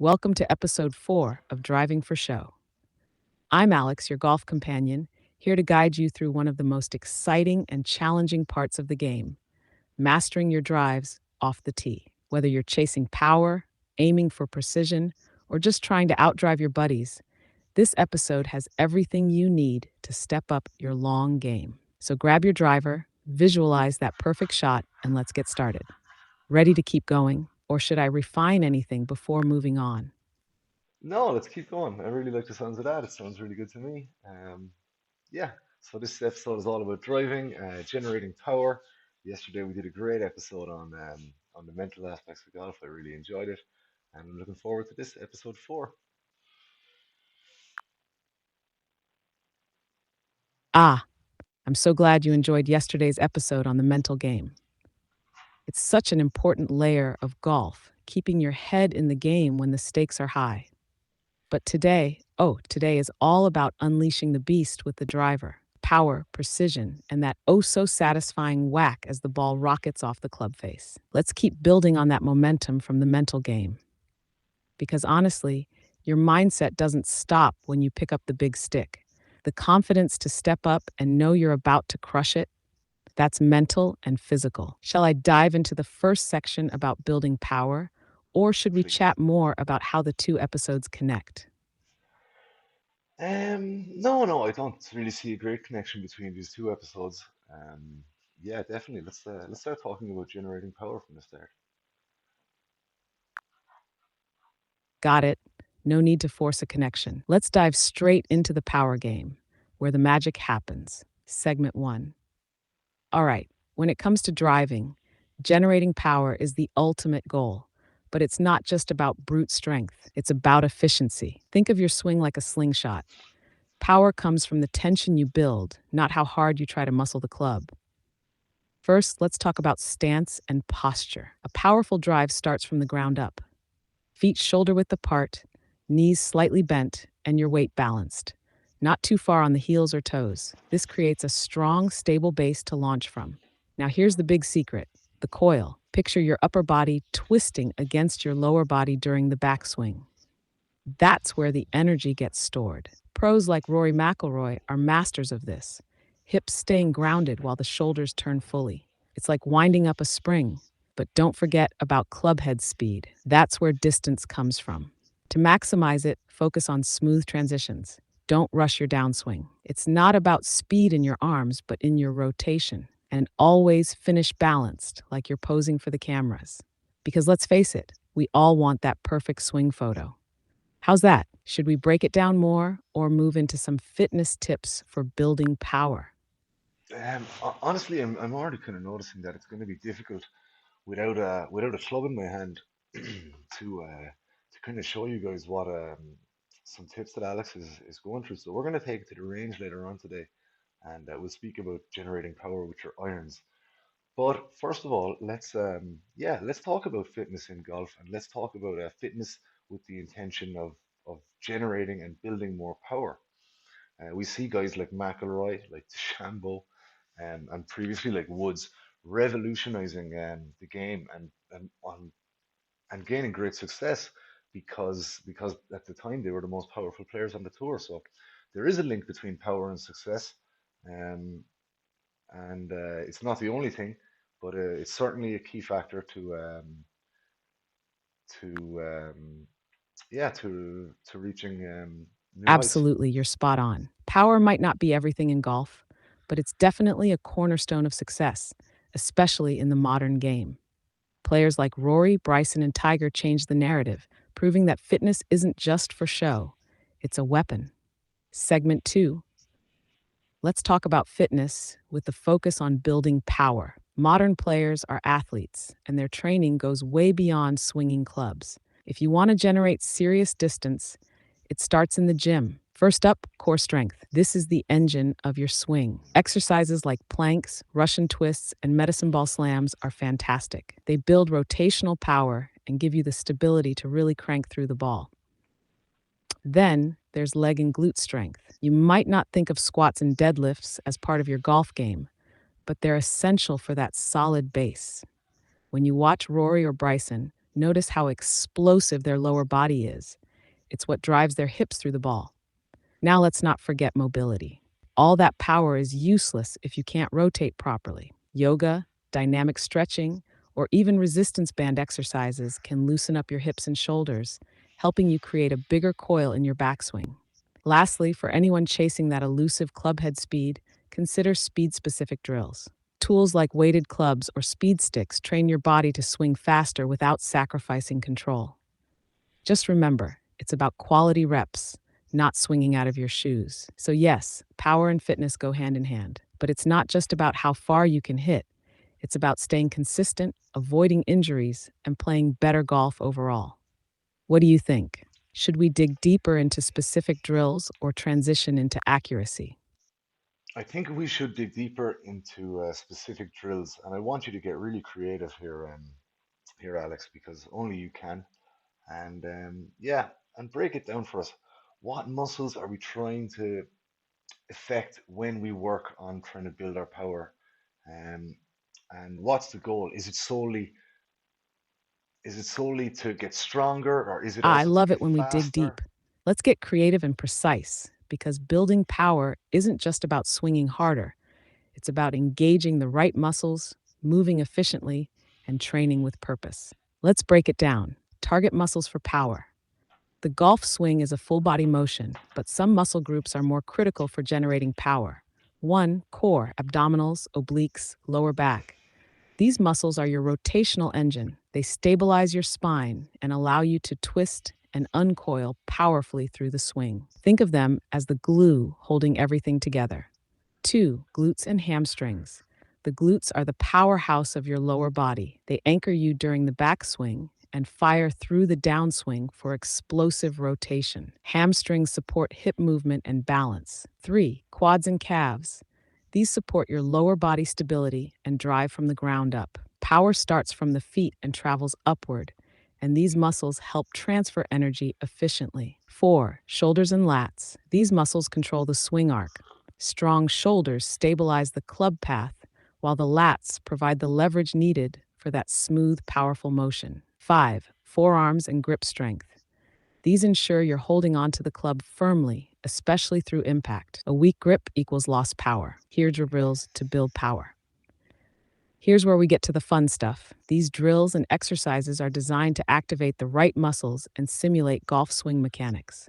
Welcome to episode 4 of Driving for Show. I'm Alex, your golf companion, here to guide you through one of the most exciting and challenging parts of the game, mastering your drives off the tee. Whether you're chasing power, aiming for precision, or just trying to outdrive your buddies, this episode has everything you need to step up your long game. So grab your driver, visualize that perfect shot, and let's get started. Ready to keep going? Or should I refine anything before moving on? No, let's keep going. I really like the sounds of that. It sounds really good to me. Yeah, so this episode is all about driving, generating power. Yesterday we did a great episode on the mental aspects of golf. I really enjoyed it, and I'm looking forward to this episode 4. Ah, I'm so glad you enjoyed yesterday's episode on the mental game. It's such an important layer of golf, keeping your head in the game when the stakes are high. But today is all about unleashing the beast with the driver. Power, precision, and that oh so satisfying whack as the ball rockets off the club face. Let's keep building on that momentum from the mental game. Because honestly, your mindset doesn't stop when you pick up the big stick. The confidence to step up and know you're about to crush it, that's mental and physical. Shall I dive into the first section about building power, or should we Please. chat more about how the two episodes connect? No, I don't really see a great connection between these two episodes. Yeah, definitely. Let's start talking about generating power from the start. Got it. No need to force a connection. Let's dive straight into the power game, where the magic happens. Segment 1. All right, when it comes to driving, generating power is the ultimate goal. But it's not just about brute strength, it's about efficiency. Think of your swing like a slingshot. Power comes from the tension you build, not how hard you try to muscle the club. First, let's talk about stance and posture. A powerful drive starts from the ground up. Feet shoulder width apart, knees slightly bent, and your weight balanced. Not too far on the heels or toes. This creates a strong, stable base to launch from. Now, here's the big secret: the coil. Picture your upper body twisting against your lower body during the backswing. That's where the energy gets stored. Pros like Rory McIlroy are masters of this. Hips staying grounded while the shoulders turn fully. It's like winding up a spring. But don't forget about clubhead speed. That's where distance comes from. To maximize it, focus on smooth transitions. Don't rush your downswing. It's not about speed in your arms, but in your rotation. And always finish balanced, like you're posing for the cameras. Because let's face it, we all want that perfect swing photo. How's that? Should we break it down more or move into some fitness tips for building power? Honestly, I'm already kind of noticing that it's going to be difficult without a club in my hand to kind of show you guys what some tips that Alex is going through. So we're going to take it to the range later on today, and we'll speak about generating power with your irons. But first of all, let's talk about fitness in golf, and let's talk about fitness with the intention of generating and building more power. We see guys like McIlroy, like DeChambeau, and previously like Woods revolutionizing the game and gaining great success because at the time they were the most powerful players on the tour. So there is a link between power and success, um, and it's not the only thing, but it's certainly a key factor to yeah to reaching new heights. Absolutely, you're spot on. Power might not be everything in golf, but it's definitely a cornerstone of success, especially in the modern game. Players like Rory, Bryson, and Tiger changed the narrative, proving that fitness isn't just for show, it's a weapon. Segment 2. Let's talk about fitness with the focus on building power. Modern players are athletes, and their training goes way beyond swinging clubs. If you want to generate serious distance, it starts in the gym. First up, core strength. This is the engine of your swing. Exercises like planks, Russian twists, and medicine ball slams are fantastic. They build rotational power and give you the stability to really crank through the ball. Then there's leg and glute strength. You might not think of squats and deadlifts as part of your golf game, but they're essential for that solid base. When you watch Rory or Bryson, Notice how explosive their lower body is. It's what drives their hips through the ball. Now let's not forget mobility. All that power is useless if you can't rotate properly. Yoga, dynamic stretching, or even resistance band exercises can loosen up your hips and shoulders, helping you create a bigger coil in your backswing. Lastly, for anyone chasing that elusive clubhead speed, consider speed specific drills. Tools like weighted clubs or speed sticks train your body to swing faster without sacrificing control. Just remember, it's about quality reps, not swinging out of your shoes. So, yes, power and fitness go hand in hand, but it's not just about how far you can hit. It's about staying consistent, avoiding injuries, and playing better golf overall. What do you think? Should we dig deeper into specific drills or transition into accuracy? I think we should dig deeper into specific drills, and I want you to get really creative here, Alex, because only you can. And yeah, and break it down for us. What muscles are we trying to affect when we work on trying to build our power? Um, and what's the goal? Is it solely to get stronger, or is it I also to love get it when we dig faster? deep. Let's get creative and precise because building power isn't just about swinging harder. It's about engaging the right muscles, moving efficiently, and training with purpose. Let's break it down. Target muscles for power. The golf swing is a full body motion, but some muscle groups are more critical for generating power. 1. Core, abdominals, obliques, lower back. These muscles are your rotational engine. They stabilize your spine and allow you to twist and uncoil powerfully through the swing. Think of them as the glue holding everything together. 2. Glutes and hamstrings. The glutes are the powerhouse of your lower body. They anchor you during the backswing and fire through the downswing for explosive rotation. Hamstrings support hip movement and balance. 3. Quads and calves. These support your lower body stability and drive from the ground up. Power starts from the feet and travels upward, and these muscles help transfer energy efficiently. 4. Shoulders and lats. These muscles control the swing arc. Strong shoulders stabilize the club path, while the lats provide the leverage needed for that smooth, powerful motion. 5. Forearms and grip strength. These ensure you're holding onto the club firmly, especially through impact. A weak grip equals lost power. Here are drills to build power. Here's where we get to the fun stuff. These drills and exercises are designed to activate the right muscles and simulate golf swing mechanics.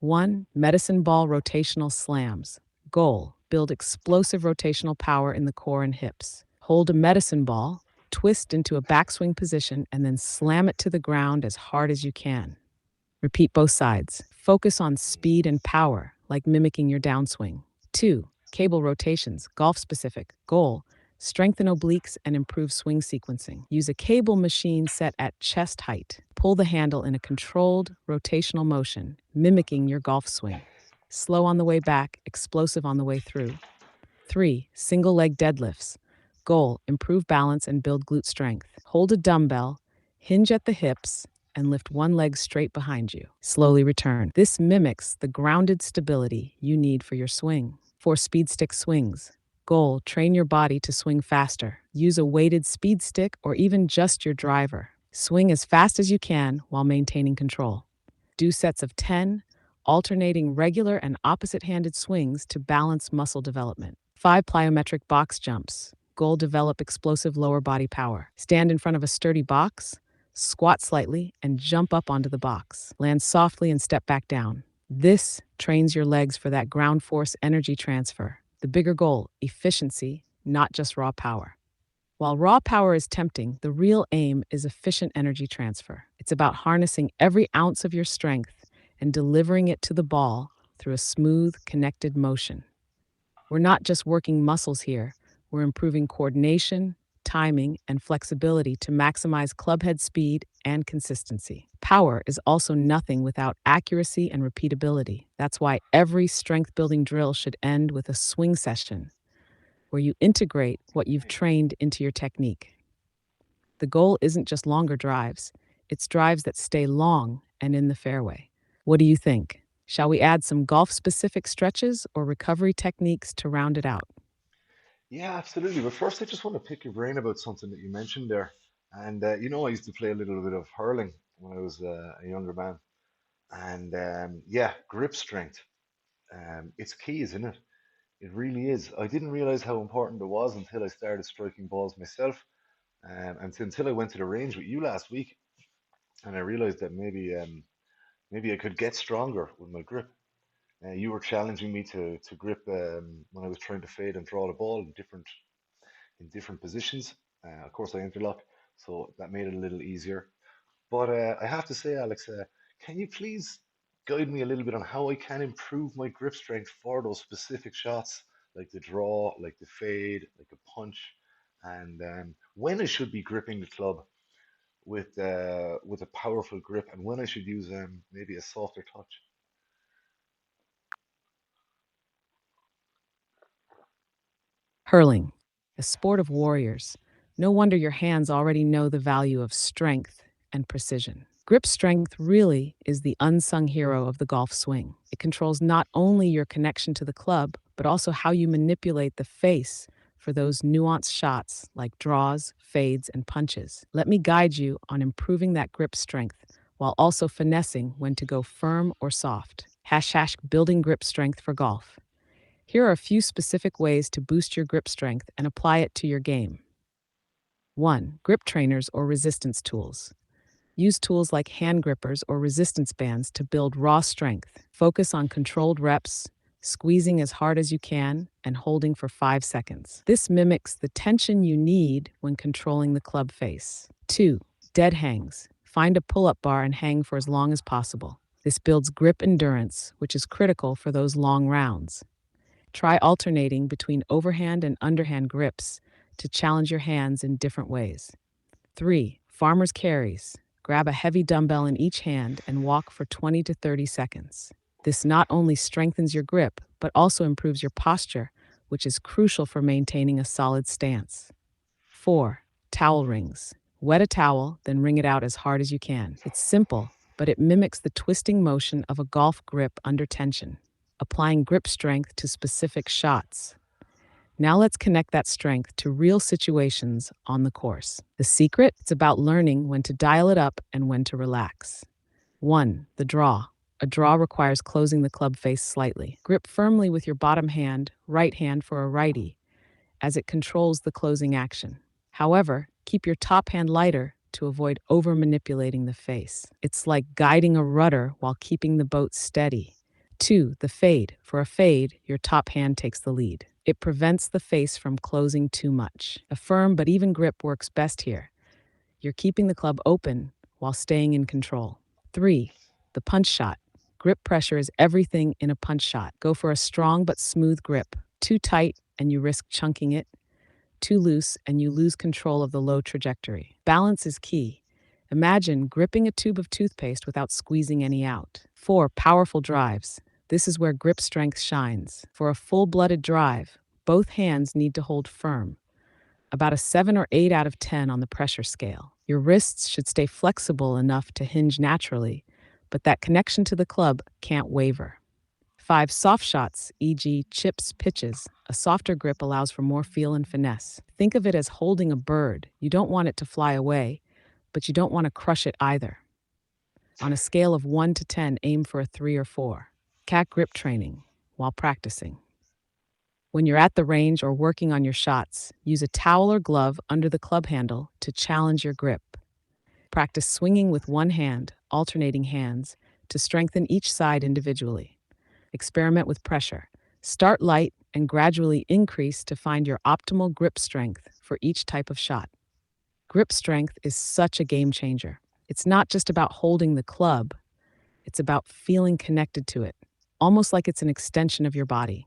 1. Medicine ball rotational slams. Goal: build explosive rotational power in the core and hips. Hold a medicine ball, twist into a backswing position, and then slam it to the ground as hard as you can. Repeat both sides. Focus on speed and power, like mimicking your downswing. 2. Cable rotations, golf specific. Goal: strengthen obliques and improve swing sequencing. Use a cable machine set at chest height. Pull the handle in a controlled rotational motion, mimicking your golf swing. Slow on the way back, explosive on the way through. 3. Single leg deadlifts. Goal: improve balance and build glute strength. Hold a dumbbell, hinge at the hips, and lift one leg straight behind you. Slowly return. This mimics the grounded stability you need for your swing. 4. Speed stick swings. Goal: train your body to swing faster. Use a weighted speed stick or even just your driver. Swing as fast as you can while maintaining control. Do sets of 10, alternating regular and opposite handed swings to balance muscle development. 5. Plyometric box jumps. Goal: develop explosive lower body power. Stand in front of a sturdy box, squat slightly, and jump up onto the box. Land softly and step back down. This trains your legs for that ground force energy transfer. The bigger goal: efficiency, not just raw power. While raw power is tempting, the real aim is efficient energy transfer. It's about harnessing every ounce of your strength and delivering it to the ball through a smooth, connected motion. We're not just working muscles here, we're improving coordination, timing, and flexibility to maximize clubhead speed and consistency. Power is also nothing without accuracy and repeatability. That's why every strength building drill should end with a swing session where you integrate what you've trained into your technique. The goal isn't just longer drives, it's drives that stay long and in the fairway. What do you think? Shall we add some golf specific stretches or recovery techniques to round it out? Yeah, absolutely. But first, I just want to pick your brain about something that you mentioned there. And I used to play a little bit of hurling when I was a younger man. And yeah, grip strength. It's key, isn't it? It really is. I didn't realize how important it was until I started striking balls myself, and until I went to the range with you last week, and I realized that maybe I could get stronger with my grip. You were challenging me to grip when I was trying to fade and draw the ball in different positions. Of course, I interlock, so that made it a little easier. But I have to say, Alex, can you please guide me a little bit on how I can improve my grip strength for those specific shots, like the draw, like the fade, like a punch, and when I should be gripping the club with a powerful grip, and when I should use maybe a softer touch. Hurling, a sport of warriors. No wonder your hands already know the value of strength and precision. Grip strength really is the unsung hero of the golf swing. It controls not only your connection to the club, but also how you manipulate the face for those nuanced shots like draws, fades, and punches. Let me guide you on improving that grip strength while also finessing when to go firm or soft. Hash building grip strength for golf. Here are a few specific ways to boost your grip strength and apply it to your game. 1. Grip trainers or resistance tools. Use tools like hand grippers or resistance bands to build raw strength. Focus on controlled reps, squeezing as hard as you can, and holding for 5 seconds. This mimics the tension you need when controlling the club face. 2. Dead hangs. Find a pull up bar and hang for as long as possible. This builds grip endurance, which is critical for those long rounds. Try alternating between overhand and underhand grips to challenge your hands in different ways. 3. Farmer's carries. Grab a heavy dumbbell in each hand and walk for 20 to 30 seconds. This not only strengthens your grip, but also improves your posture, which is crucial for maintaining a solid stance. 4. Towel rings. Wet a towel, then wring it out as hard as you can. It's simple, but it mimics the twisting motion of a golf grip under tension, applying grip strength to specific shots. Now let's connect that strength to real situations on the course. The secret? It's about learning when to dial it up and when to relax. 1. The draw. A draw requires closing the club face slightly. Grip firmly with your bottom hand, right hand for a righty, as it controls the closing action. However, keep your top hand lighter to avoid over manipulating the face. It's like guiding a rudder while keeping the boat steady. 2. The fade. For a fade, your top hand takes the lead. It prevents the face from closing too much. A firm but even grip works best here. You're keeping the club open while staying in control. 3. The punch shot. Grip pressure is everything in a punch shot. Go for a strong but smooth grip. Too tight and you risk chunking it. Too loose and you lose control of the low trajectory. Balance is key. Imagine gripping a tube of toothpaste without squeezing any out. 4. Powerful drives. This is where grip strength shines. For a full-blooded drive, both hands need to hold firm, about a 7 or 8 out of 10 on the pressure scale. Your wrists should stay flexible enough to hinge naturally, but that connection to the club can't waver. 5. Soft shots, e.g., chips, pitches. A softer grip allows for more feel and finesse. Think of it as holding a bird. You don't want it to fly away, but you don't want to crush it either. On a scale of 1 to 10, aim for a 3 or 4. Cat grip training while practicing. When you're at the range or working on your shots, use a towel or glove under the club handle to challenge your grip. Practice swinging with one hand, alternating hands, to strengthen each side individually. Experiment with pressure. Start light and gradually increase to find your optimal grip strength for each type of shot. Grip strength is such a game changer. It's not just about holding the club, it's about feeling connected to it, almost like it's an extension of your body.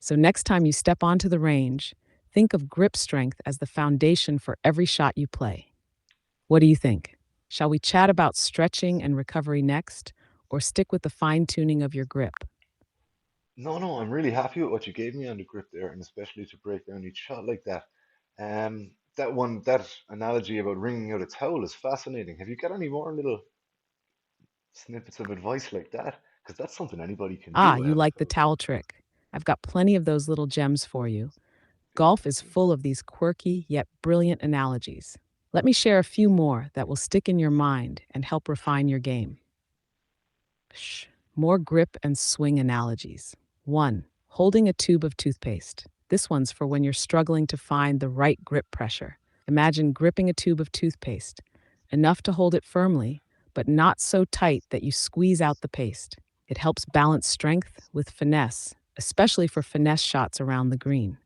So next time you step onto the range, think of grip strength as the foundation for every shot you play. What do you think? Shall we chat about stretching and recovery next, or stick with the fine tuning of your grip? No, no, I'm really happy with what you gave me on the grip there, and especially to break down each shot like that. That analogy about wringing out a towel is fascinating. Have you got any more little snippets of advice like that? Because that's something anybody can Ah, do, I you haven't like the thought towel trick. I've got plenty of those little gems for you. Golf is of. full of these quirky yet brilliant analogies. Let me share a few more that will stick in your mind and help refine your game. Shh. More grip and swing analogies. 1. Holding a tube of toothpaste. This one's for when you're struggling to find the right grip pressure. Imagine gripping a tube of toothpaste, enough to hold it firmly, but not so tight that you squeeze out the paste. It helps balance strength with finesse, especially for finesse shots around the green.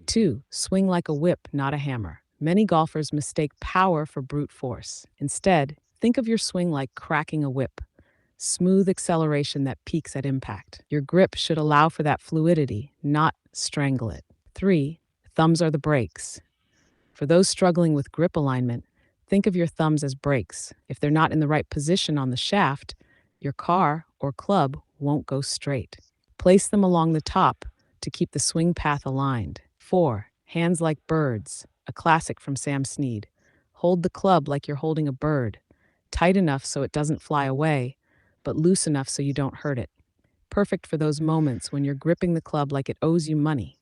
Mhm. 2. Swing like a whip, not a hammer. Many golfers mistake power for brute force. Instead, think of your swing like cracking a whip. Smooth acceleration that peaks at impact. Your grip should allow for that fluidity, not strangle it. 3. Thumbs are the brakes. For those struggling with grip alignment, think of your thumbs as brakes. If they're not in the right position on the shaft, your car or club won't go straight. Place them along the top to keep the swing path aligned. 4. Hands like birds, a classic from Sam Snead. Hold the club like you're holding a bird, tight enough so it doesn't fly away, but loose enough so you don't hurt it. Perfect for those moments when you're gripping the club like it owes you money.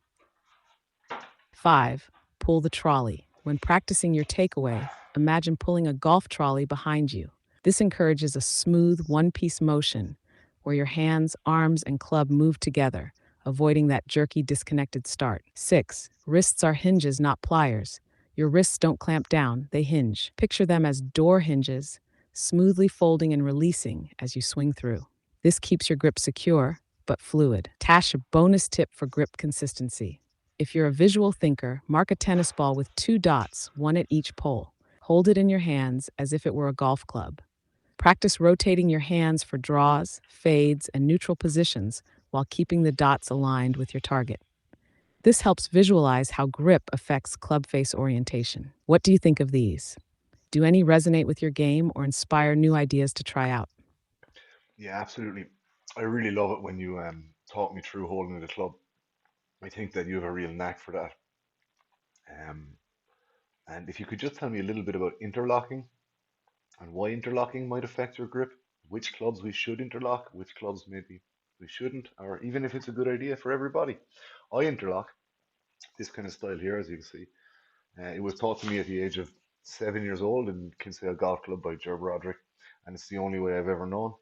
5. Pull the trolley. When practicing your takeaway, imagine pulling a golf trolley behind you. This encourages a smooth one-piece motion where your hands, arms, and club move together, avoiding that jerky, disconnected start. 6. Wrists are hinges, not pliers. Your wrists don't clamp down, they hinge. Picture them as door hinges, smoothly folding and releasing as you swing through. This keeps your grip secure, but fluid. Tash, a bonus tip for grip consistency. If you're a visual thinker, mark a tennis ball with 2 dots, one at each pole. Hold it in your hands as if it were a golf club. Practice rotating your hands for draws, fades, and neutral positions while keeping the dots aligned with your target. This helps visualize how grip affects club face orientation. What do you think of these? Do any resonate with your game or inspire new ideas to try out? Yeah, absolutely. I really love it when you talk me through holding the club. I think that you have a real knack for that. Um, and if you could just tell me a little bit about interlocking and why interlocking might affect your grip, which clubs we should interlock, which clubs maybe we shouldn't, or even if it's a good idea for everybody. I interlock this kind of style here, as you can see. It was taught to me at the age of 7 years old in Kinsale Golf Club by Joe Broderick, and it's the only way I've ever known.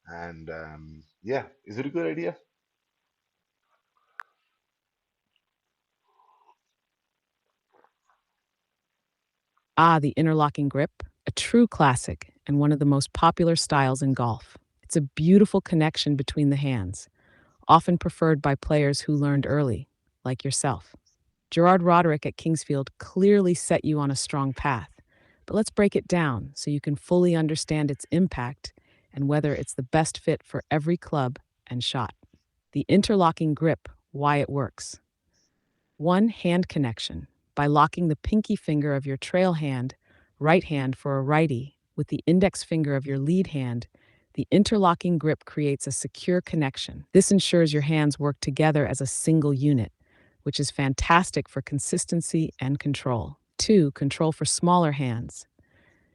And yeah, is it a good idea? Ah, the interlocking grip, a true classic and one of the most popular styles in golf. It's a beautiful connection between the hands, often preferred by players who learned early, like yourself. Gerard Roderick at Kingsfield clearly set you on a strong path, but let's break it down so you can fully understand its impact and whether it's the best fit for every club and shot. The interlocking grip, why it works. 1. Hand connection. By locking the pinky finger of your trail hand, right hand for a righty, with the index finger of your lead hand, the interlocking grip creates a secure connection. This ensures your hands work together as a single unit, which is fantastic for consistency and control. 2. Control for smaller hands.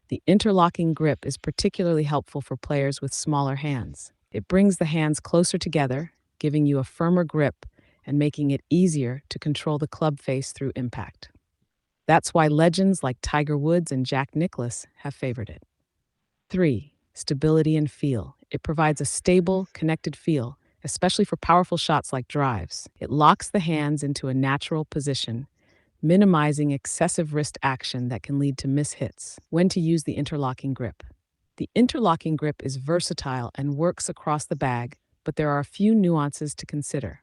The interlocking grip is particularly helpful for players with smaller hands. It brings the hands closer together, giving you a firmer grip and making it easier to control the club face through impact. That's why legends like Tiger Woods and Jack Nicklaus have favored it. 3. Stability and feel. It provides a stable, connected feel, especially for powerful shots like drives. It locks the hands into a natural position, minimizing excessive wrist action that can lead to mishits. When to use the interlocking grip. The interlocking grip is versatile and works across the bag, but there are a few nuances to consider.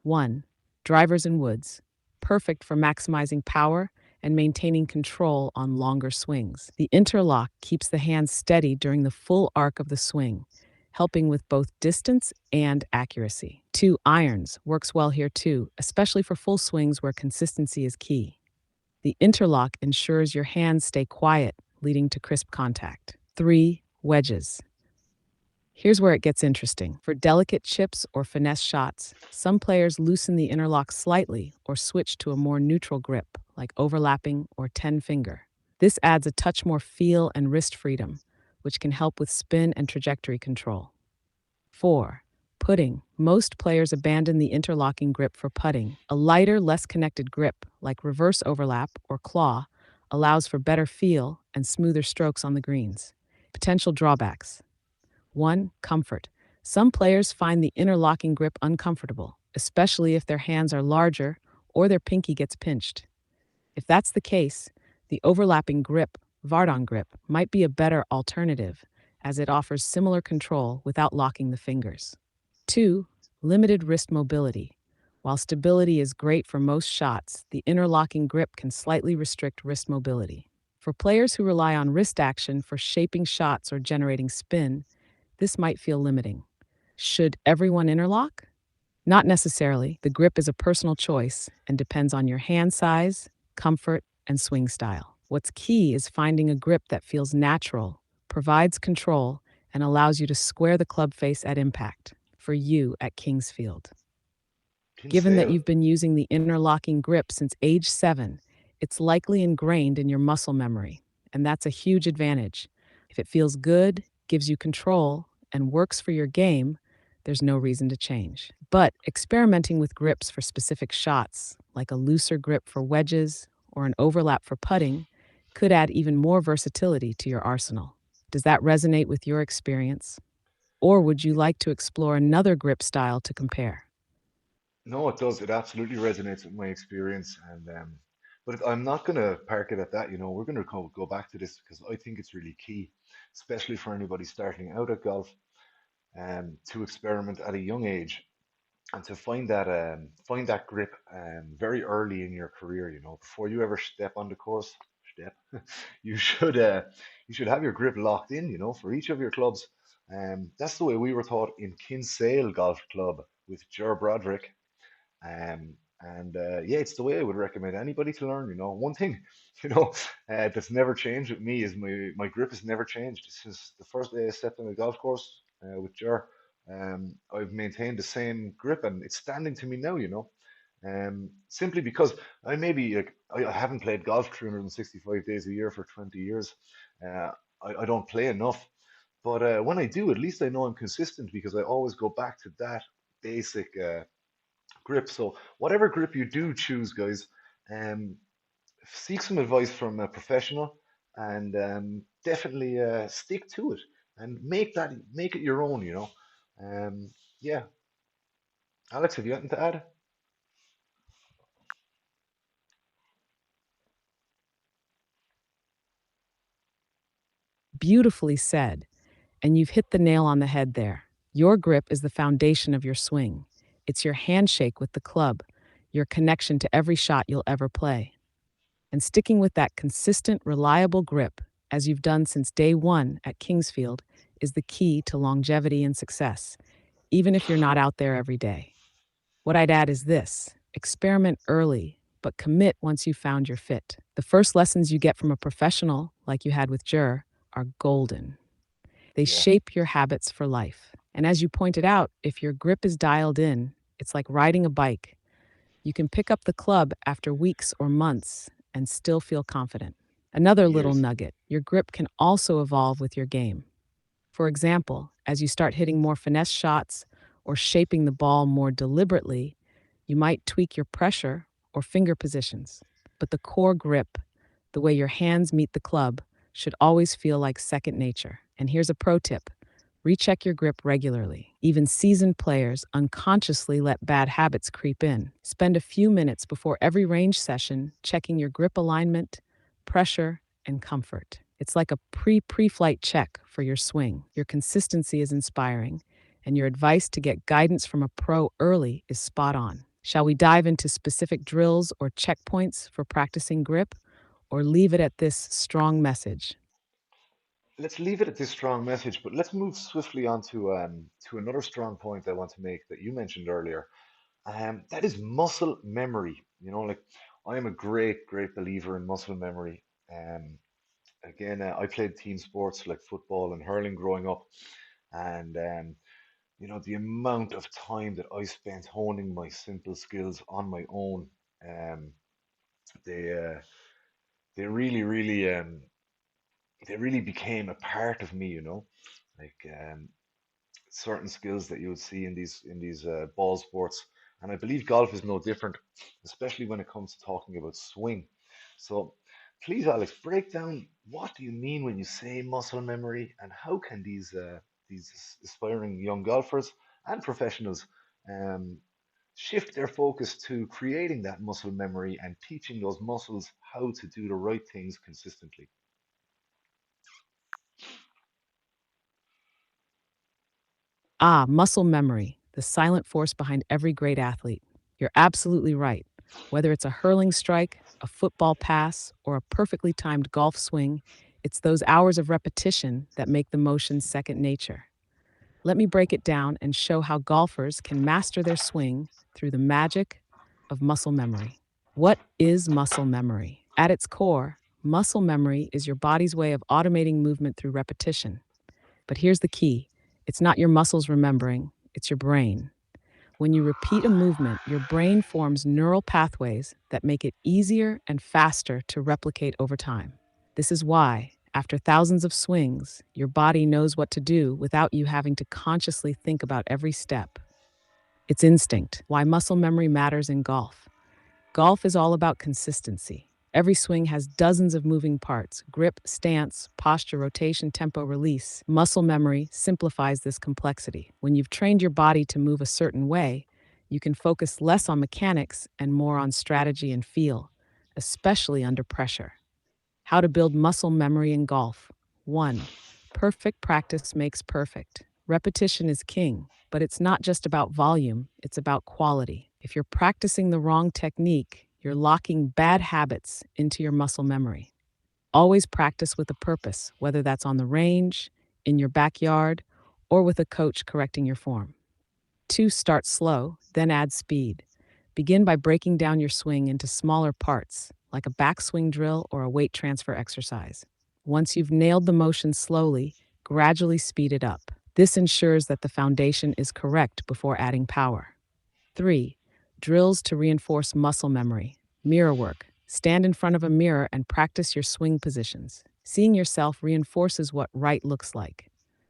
1. Drivers and woods. Perfect for maximizing power and maintaining control on longer swings. The interlock keeps the hands steady during the full arc of the swing, helping with both distance and accuracy. 2. Irons works well here too, especially for full swings where consistency is key. The interlock ensures your hands stay quiet, leading to crisp contact. 3. Wedges. Here's where it gets interesting. For delicate chips or finesse shots, some players loosen the interlock slightly or switch to a more neutral grip, like overlapping or 10 finger. This adds a touch more feel and wrist freedom, which can help with spin and trajectory control. 4. Putting. Most players abandon the interlocking grip for putting. A lighter, less connected grip, like reverse overlap or claw, allows for better feel and smoother strokes on the greens. Potential drawbacks. 1. Comfort. Some players find the interlocking grip uncomfortable, especially if their hands are larger or their pinky gets pinched. If that's the case, the overlapping grip, Vardon grip, might be a better alternative, as it offers similar control without locking the fingers. 2. Limited wrist mobility. While stability is great for most shots, the interlocking grip can slightly restrict wrist mobility. For players who rely on wrist action for shaping shots or generating spin, this might feel limiting. Should everyone interlock? Not necessarily. The grip is a personal choice and depends on your hand size, comfort, and swing style. What's key is finding a grip that feels natural, provides control, and allows you to square the club face at impact for you at Kingsfield. Given that Kinsale. you've been using the interlocking grip since age 7, it's likely ingrained in your muscle memory, and that's a huge advantage. If it feels good, gives you control, and works for your game, there's no reason to change. But experimenting with grips for specific shots, like a looser grip for wedges or an overlap for putting, could add even more versatility to your arsenal. Does that resonate with your experience? Or would you like to explore another grip style to compare? No, it does. It absolutely resonates with my experience, and I'm not going to park it at that. We're going to go back to this because I think it's really key, especially for anybody starting out at golf, to experiment at a young age and to find that grip very early in your career. Before you ever step on the course, step, you should uh, you should have your grip locked in. For each of your clubs. That's the way we were taught in Kinsale Golf Club with Ger Broderick. And yeah, it's the way I would recommend anybody to learn. One thing, you know, that's never changed with me is my grip has never changed since the first day I stepped on the golf course with Jer. I've maintained the same grip, and it's standing to me now. Simply because I maybe like I haven't played golf 365 days a year for 20 years. Uh, I don't play enough, but when I do, at least I know I'm consistent because I always go back to that basic. Grip. So whatever grip you do choose, guys, um, seek some advice from a professional and definitely stick to it and make it your own. Um, yeah, Alex, have you anything to add? Beautifully said. And you've hit the nail on the head there. Your grip is the foundation of your swing. It's your handshake with the club, your connection to every shot you'll ever play. And sticking with that consistent, reliable grip, as you've done since day one at Kingsfield, is the key to longevity and success, even if you're not out there every day. What I'd add is this: experiment early, but commit once you've found your fit. The first lessons you get from a professional, like you had with Jur, are golden. They Yeah. shape your habits for life. And as you pointed out, if your grip is dialed in, it's like riding a bike. You can pick up the club after weeks or months and still feel confident. Another little Years. nugget: your grip can also evolve with your game. For example, as you start hitting more finesse shots or shaping the ball more deliberately, you might tweak your pressure or finger positions. But the core grip, the way your hands meet the club, should always feel like second nature. And here's a pro tip: recheck your grip regularly. Even seasoned players unconsciously let bad habits creep in. Spend a few minutes before every range session checking your grip alignment, pressure, and comfort. It's like a pre-flight check for your swing. Your consistency is inspiring, and your advice to get guidance from a pro early is spot on. Shall we dive into specific drills or checkpoints for practicing grip, or leave it at this strong message? Let's leave it at this strong message, but let's move swiftly on to another strong point I want to make that you mentioned earlier. That is muscle memory. Like I am a great believer in muscle memory. Again, I played team sports like football and hurling growing up, and the amount of time that I spent honing my simple skills on my own, um, they uh, they really became a part of me. Like certain skills that you would see in these ball sports, and I believe golf is no different, especially when it comes to talking about swing. So Please, Alex, break down what do you mean when you say muscle memory, and how can these aspiring young golfers and professionals um, shift their focus to creating that muscle memory and teaching those muscles how to do the right things consistently. Ah, muscle memory, the silent force behind every great athlete. You're absolutely right. Whether it's a hurling strike, a football pass, or a perfectly timed golf swing, it's those hours of repetition that make the motion second nature. Let me break it down and show how golfers can master their swing through the magic of muscle memory. What is muscle memory? At its core, muscle memory is your body's way of automating movement through repetition. But here's the key: it's not your muscles remembering, it's your brain. When you repeat a movement, your brain forms neural pathways that make it easier and faster to replicate over time. This is why, after thousands of swings, your body knows what to do without you having to consciously think about every step. It's instinct. Why muscle memory matters in golf. Golf is all about consistency. Every swing has dozens of moving parts: grip, stance, posture, rotation, tempo, release. Muscle memory simplifies this complexity. When you've trained your body to move a certain way, you can focus less on mechanics and more on strategy and feel, especially under pressure. How to build muscle memory in golf. 1. Perfect practice makes perfect. Repetition is king, but it's not just about volume, it's about quality. If you're practicing the wrong technique, you're locking bad habits into your muscle memory. Always practice with a purpose, whether that's on the range, in your backyard, or with a coach correcting your form. 2. Start slow, then add speed. Begin by breaking down your swing into smaller parts, like a backswing drill or a weight transfer exercise. Once you've nailed the motion slowly, gradually speed it up. This ensures that the foundation is correct before adding power. 3. Drills to reinforce muscle memory. Mirror work. Stand in front of a mirror and practice your swing positions. Seeing yourself reinforces what right looks like.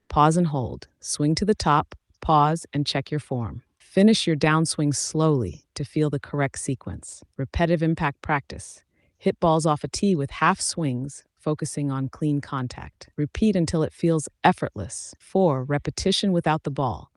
Pause and hold. Swing to the top, pause, and check your form. Finish your downswing slowly to feel the correct sequence. Repetitive impact practice. Hit balls off a tee with half swings, focusing on clean contact. Repeat until it feels effortless. 4. Repetition without the ball.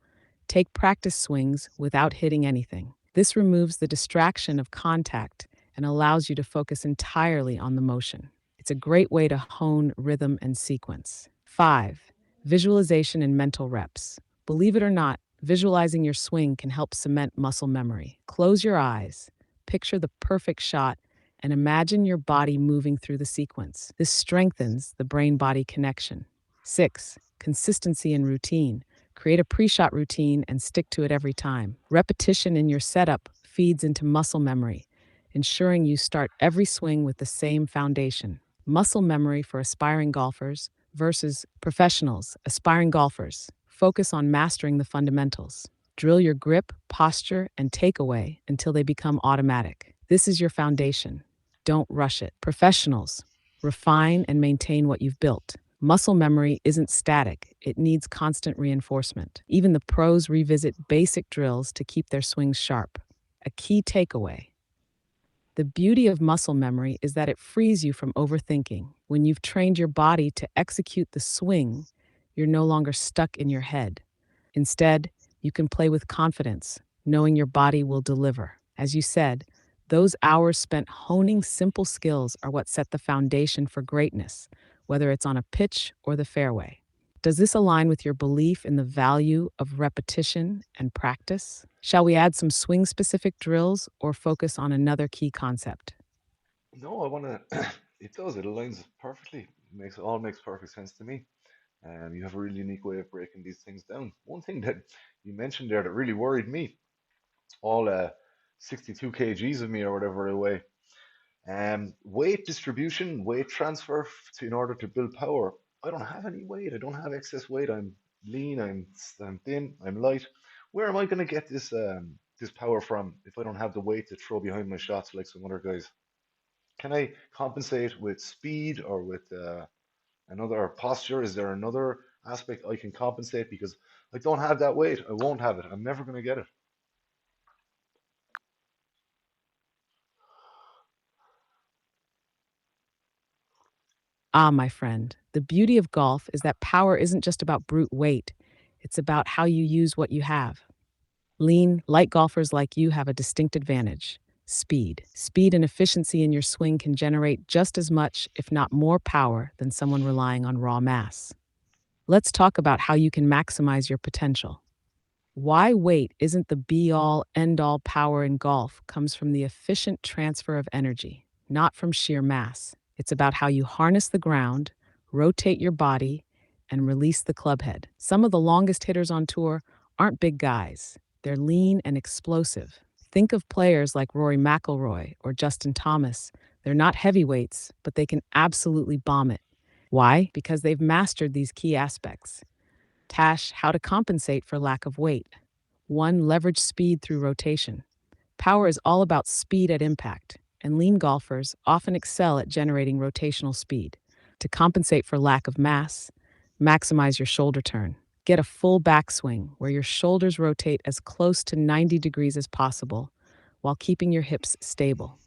Take practice swings without hitting anything. This removes the distraction of contact and allows you to focus entirely on the motion. It's a great way to hone rhythm and sequence. 5. Visualization and mental reps. Believe it or not, visualizing your swing can help cement muscle memory. Close your eyes, picture the perfect shot, and imagine your body moving through the sequence. This strengthens the brain body connection. 6. Consistency and routine. Create a pre shot routine and stick to it every time. Repetition in your setup feeds into muscle memory, ensuring you start every swing with the same foundation. Muscle memory for aspiring golfers versus professionals. Aspiring golfers focus on mastering the fundamentals. Drill your grip, posture, and takeaway until they become automatic. This is your foundation. Don't rush it. Professionals refine and maintain what you've built. Muscle memory isn't static, it needs constant reinforcement. Even the pros revisit basic drills to keep their swings sharp. A key takeaway: the beauty of muscle memory is that it frees you from overthinking. When you've trained your body to execute the swing, you're no longer stuck in your head. Instead, you can play with confidence, knowing your body will deliver. As you said, those hours spent honing simple skills are what set the foundation for greatness, whether it's on a pitch or the fairway. Does this align with your belief in the value of repetition and practice? Shall we add some swing specific drills or focus on another key concept? No, I want to. It does. It aligns perfectly. Makes perfect sense to me. You have a really unique way of breaking these things down. One thing that you mentioned there that really worried me, all 62 kgs of me or whatever I weigh, weight distribution, weight transfer in order to build power. I don't have any weight. I don't have excess weight. I'm lean. I'm thin. I'm light. Where am I going to get this power from if I don't have the weight to throw behind my shots like some other guys? Can I compensate with speed or with another posture? Is there another aspect I can compensate because I don't have that weight? I won't have it. I'm never going to get it. Ah, my friend, the beauty of golf is that power isn't just about brute weight, it's about how you use what you have. Lean, light golfers like you have a distinct advantage: speed. Speed and efficiency in your swing can generate just as much, if not more, power than someone relying on raw mass. Let's talk about how you can maximize your potential. Why weight isn't the be all, end all power in golf comes from the efficient transfer of energy, not from sheer mass. It's about how you harness the ground, rotate your body, and release the club head. Some of the longest hitters on tour aren't big guys, they're lean and explosive. Think of players like Rory McIlroy or Justin Thomas. They're not heavyweights, but they can absolutely bomb it. Why? Because they've mastered these key aspects. Tash, how to compensate for lack of weight. 1. Leverage speed through rotation. Power is all about speed at impact, and lean golfers often excel at generating rotational speed. To compensate for lack of mass, maximize your shoulder turn. Get a full backswing where your shoulders rotate as close to 90 degrees as possible while keeping your hips stable.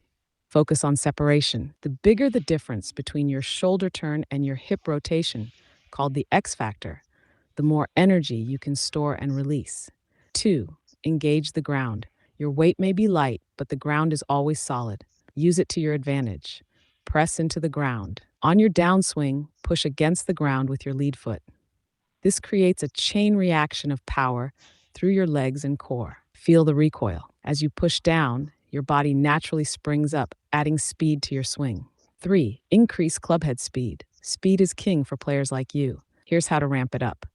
Focus on separation. The bigger the difference between your shoulder turn and your hip rotation, called the X factor, the more energy you can store and release. 2. Engage the ground. Your weight may be light, but the ground is always solid. Use it to your advantage. Press into the ground. On your downswing, push against the ground with your lead foot. This creates a chain reaction of power through your legs and core. Feel the recoil. As you push down, your body naturally springs up, adding speed to your swing. 3. Increase clubhead speed. Speed is king for players like you. Here's how to ramp it up.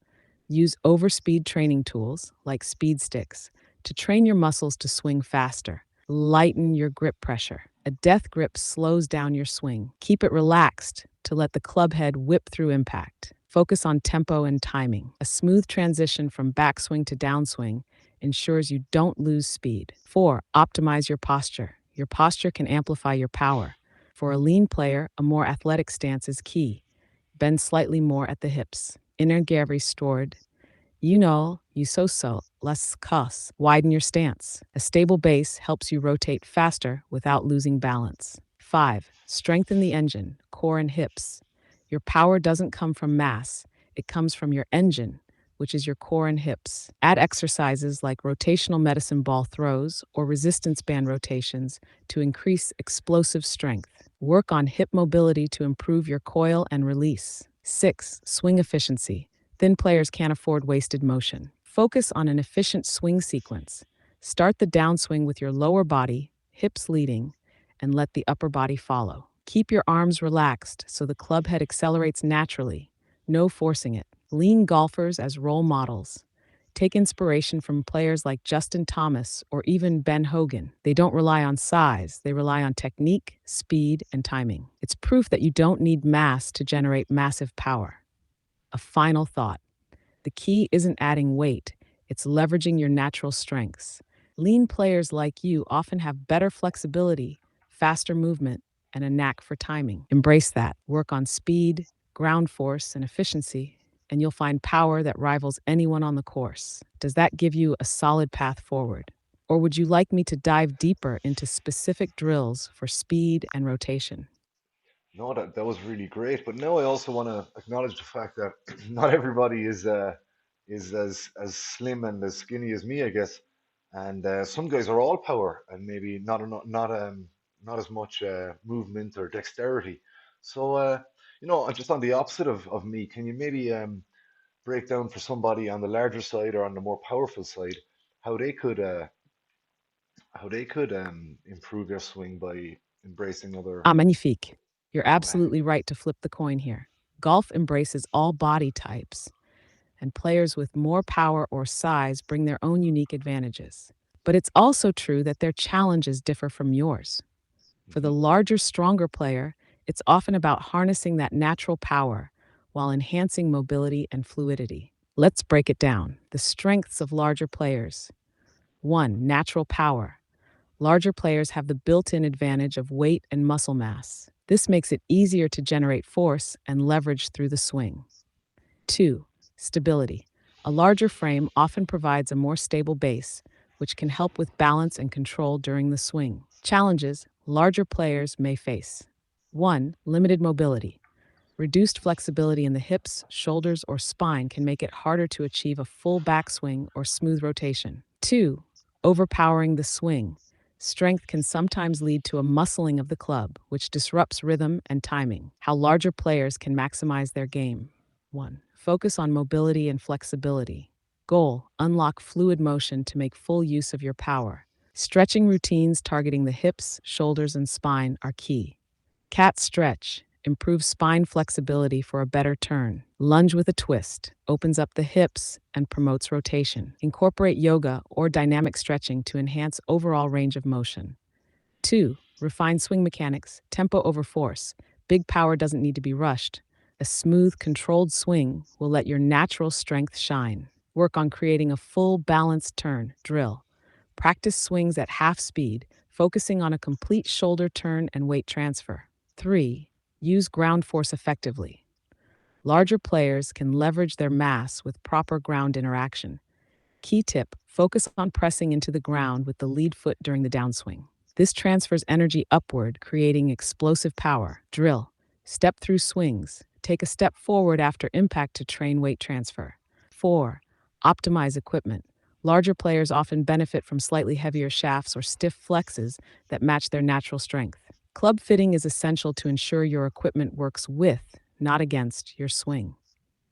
Use overspeed training tools, like speed sticks, to train your muscles to swing faster. Lighten your grip pressure. A death grip slows down your swing. Keep it relaxed to let the club head whip through impact. Focus on tempo and timing. A smooth transition from backswing to downswing ensures you don't lose speed. 4. Optimize your posture. Your posture can amplify your power. For a lean player, a more athletic stance is key. Bend slightly more at the hips. Inner gear restored. You so, less cuss. Widen your stance. A stable base helps you rotate faster without losing balance. 5. Strengthen the engine, core, and hips. Your power doesn't come from mass, it comes from your engine, which is your core and hips. Add exercises like rotational medicine ball throws or resistance band rotations to increase explosive strength. Work on hip mobility to improve your coil and release. 6. Swing efficiency. Thin players can't afford wasted motion. Focus on an efficient swing sequence. Start the downswing with your lower body, hips leading, and let the upper body follow. Keep your arms relaxed so the club head accelerates naturally. No forcing it. Lean golfers as role models. Take inspiration from players like Justin Thomas or even Ben Hogan. They don't rely on size, they rely on technique, speed, and timing. It's proof that you don't need mass to generate massive power. A final thought: the key isn't adding weight, it's leveraging your natural strengths. Lean players like you often have better flexibility, faster movement, and a knack for timing. Embrace that. Work on speed, ground force, and efficiency, and you'll find power that rivals anyone on the course. Does that give you a solid path forward? Or would you like me to dive deeper into specific drills for speed and rotation? No, that was really great. But now I also want to acknowledge the fact that not everybody is as slim and as skinny as me, I guess. And some guys are all power and maybe not as much movement or dexterity. So just on the opposite of me, can you maybe break down for somebody on the larger side or on the more powerful side how they could improve their swing by embracing other. Ah, magnifique. You're Go ahead. absolutely right to flip the coin here. Golf embraces all body types, and players with more power or size bring their own unique advantages. But it's also true that their challenges differ from yours. For the Hmm. larger, stronger player, it's often about harnessing that natural power while enhancing mobility and fluidity. Let's break it down. The strengths of larger players. 1. Natural power. Larger players have the built-in advantage of weight and muscle mass. This makes it easier to generate force and leverage through the swing. 2. Stability. A larger frame often provides a more stable base, which can help with balance and control during the swing. Challenges larger players may face: 1. Limited mobility. Reduced flexibility in the hips, shoulders, or spine can make it harder to achieve a full backswing or smooth rotation. 2. Overpowering the swing. Strength can sometimes lead to a muscling of the club, which disrupts rhythm and timing. How larger players can maximize their game. 1. Focus on mobility and flexibility. Goal: unlock fluid motion to make full use of your power. Stretching routines targeting the hips, shoulders, and spine are key. Cat stretch improves spine flexibility for a better turn. Lunge with a twist opens up the hips and promotes rotation. Incorporate yoga or dynamic stretching to enhance overall range of motion. 2. Refine swing mechanics, tempo over force. Big power doesn't need to be rushed. A smooth, controlled swing will let your natural strength shine. Work on creating a full, balanced turn. Drill. Practice swings at half speed, focusing on a complete shoulder turn and weight transfer. 3. Use ground force effectively. Larger players can leverage their mass with proper ground interaction. Key tip: focus on pressing into the ground with the lead foot during the downswing. This transfers energy upward, creating explosive power. Drill: step through swings. Take a step forward after impact to train weight transfer. 4. Optimize equipment. Larger players often benefit from slightly heavier shafts or stiff flexes that match their natural strength. Club fitting is essential to ensure your equipment works with, not against, your swing.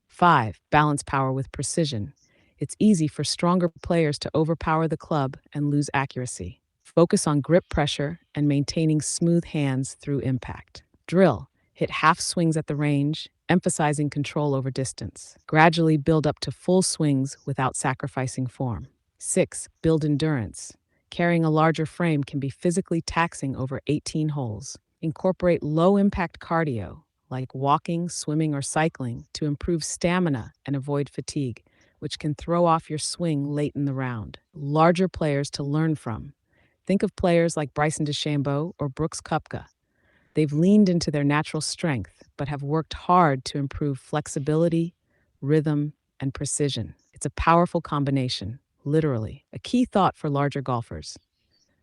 5. Balance power with precision. It's easy for stronger players to overpower the club and lose accuracy. Focus on grip pressure and maintaining smooth hands through impact. Drill: hit half swings at the range, emphasizing control over distance. Gradually build up to full swings without sacrificing form. 6. Build endurance. Carrying a larger frame can be physically taxing over 18 holes. Incorporate low impact cardio, like walking, swimming, or cycling, to improve stamina and avoid fatigue, which can throw off your swing late in the round. Larger players to learn from. Think of players like Bryson DeChambeau or Brooks Koepka. They've leaned into their natural strength, but have worked hard to improve flexibility, rhythm, and precision. It's a powerful combination, literally. A key thought for larger golfers: